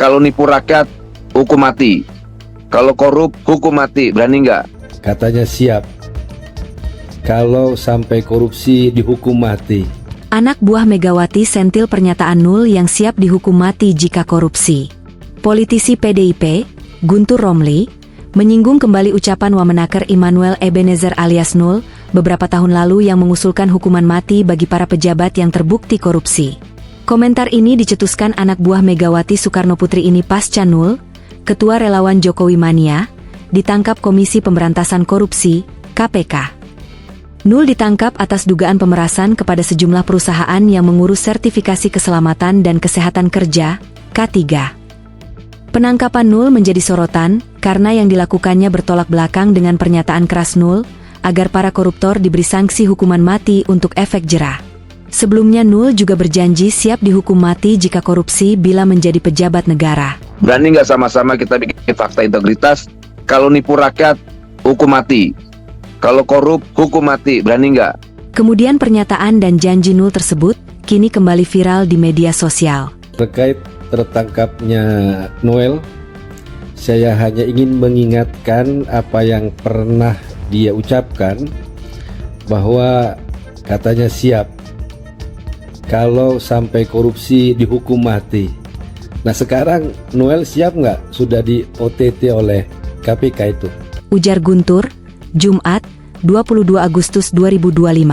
Kalau nipu rakyat, hukum mati. Kalau korup, hukum mati. Berani nggak? Katanya siap. Kalau sampai korupsi dihukum mati. Anak buah Megawati sentil pernyataan Nul yang siap dihukum mati jika korupsi. Politisi PDIP, Guntur Romli, menyinggung kembali ucapan Wamenaker Immanuel Ebenezer alias Nul beberapa tahun lalu yang mengusulkan hukuman mati bagi para pejabat yang terbukti korupsi. Komentar ini dicetuskan anak buah Megawati Soekarnoputri ini pasca Nul, Ketua Relawan Jokowi Mania, ditangkap Komisi Pemberantasan Korupsi, KPK. Nul ditangkap atas dugaan pemerasan kepada sejumlah perusahaan yang mengurus sertifikasi keselamatan dan kesehatan kerja, K3. Penangkapan Nul menjadi sorotan karena yang dilakukannya bertolak belakang dengan pernyataan keras Nul agar para koruptor diberi sanksi hukuman mati untuk efek jera. Sebelumnya Nul juga berjanji siap dihukum mati jika korupsi bila menjadi pejabat negara. Berani nggak sama-sama kita bikin fakta integritas? Kalau nipu rakyat, hukum mati. Kalau korup, hukum mati. Berani nggak? Kemudian pernyataan dan janji Nul tersebut kini kembali viral di media sosial. Terkait tertangkapnya Noel, saya hanya ingin mengingatkan apa yang pernah dia ucapkan, bahwa katanya siap kalau sampai korupsi dihukum mati. Nah sekarang Noel siap nggak sudah di OTT oleh KPK itu? Ujar Guntur, Jumat, 22 Agustus 2025.